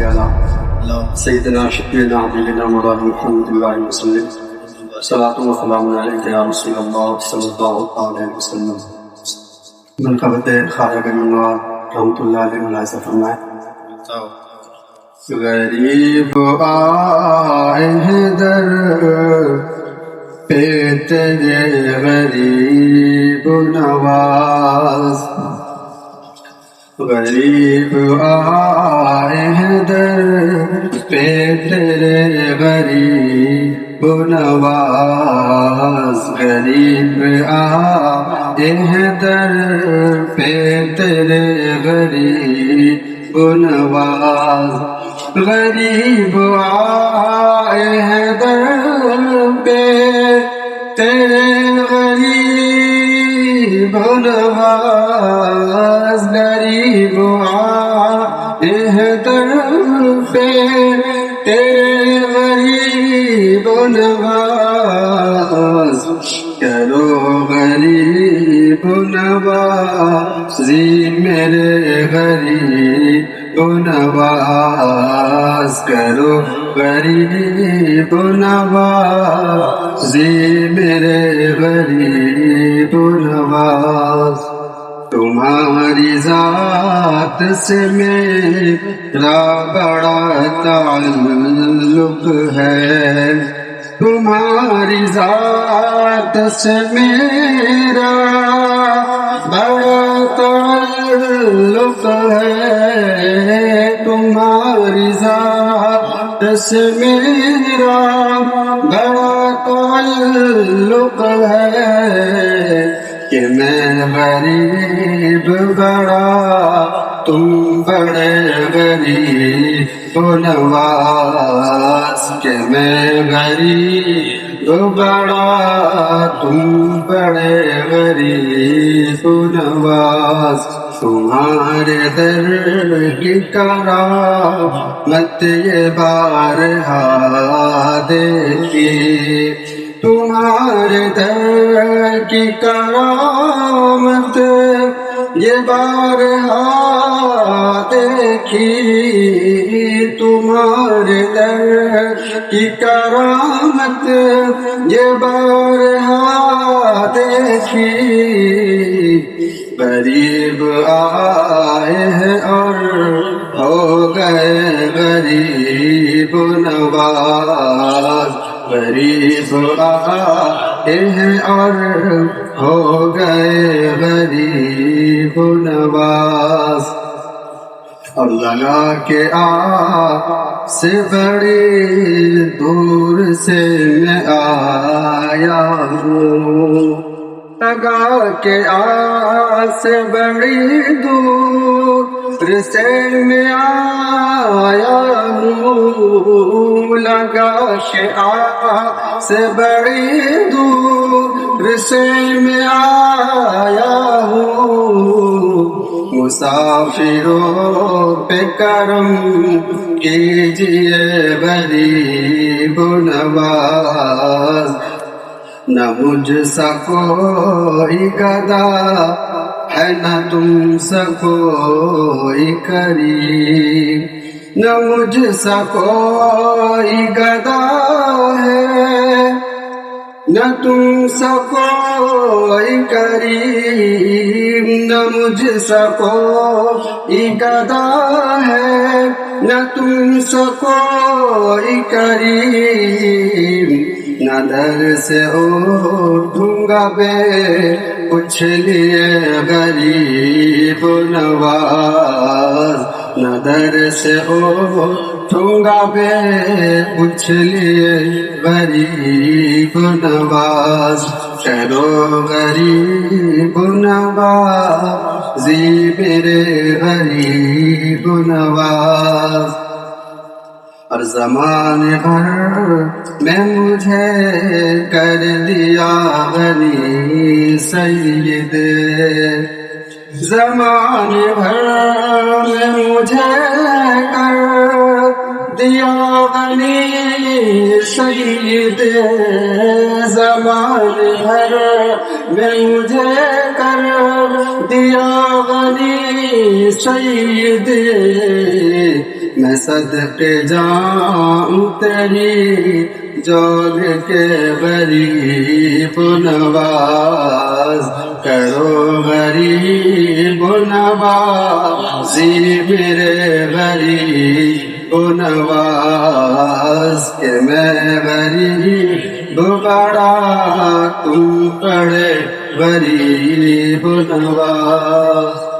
على سيدنا شفيعنا حبيبنا مولانا محمد وسلم. صلاة وسلام عليك يا رسول الله صلى الله عليه وسلم. منقبت خواجہ غنی نواز رحمۃ اللہ علیہ سے فرمائے غریب آئے ہیں در پہ تیرے غریب نواز، غریب آئے ہیں در پہ تیرے غریب نواز، غریب آئے ہیں در پہ تیرے غریب نواز، غریب آئے ہیں در پہ تیرے غریب نواز، غریب آئے ہیں در پہ تیرے غریب نواز، کرو غریب نوازی میرے غریب نواز، کرو غریب نوازی میرے غریب نواز، تمہاری ذات سے میرا بڑا تعلق ہے، تمہاری ذات سے میرا بڑا تعلق ہے، تمہاری ذات سے میرا بڑا تعلق ہے، کہ میں غریب بڑا تم بڑے غریب نواز، کہ میں غریب بڑا تم بڑے غریب نواز، تمہارے در کی کرامت یہ بارہا دیکھی، تمہارے در کی کرامت یہ بارہا دیکھی، تمہارے در کی کرامت یہ بارہا دیکھی، غریب آئے ہیں اور ہو گئے غریب نواز، غریب آئے ہیں اور ہو گئے غریب نواز، اور لگا کے سے بڑی دور سے میں آیا ہوں، لگا کے سے بڑی دور سے میں آیا ہوں، لگا کے سے بڑی دور سے میں آیا ہوں، مسافروں پہ کرم کیجئے غریب نواز، نہ مجھ سا کوئی گدا ہے نہ تم سا کوئی کریم، نہ مجھ سا کوئی گدا ہے نہ تم سا کوئی کریم، نہ مجھ سا کوئی گدا ہے نہ تم سا کوئی کریم، نہ در سے اٹھوں گا بے کچھ لیے غریب نواز، نہ در سے اٹھوں گا بے کچھ لیے غریب نواز، کرو غریب نوازی میرے غریب نواز، اور زمانے بھر میں مجھے کر دیا غنی سید، زمانے بھر میں مجھے کر دیا غنی سید، زمانے بھر میں مجھے کر دیا غنی سید، میں صدقے جاؤں تیری جوگ کے غریب نواز کرو غریب نوازی میرے غریب نواز کہ میں غریب بڑا تم بڑے غریب نواز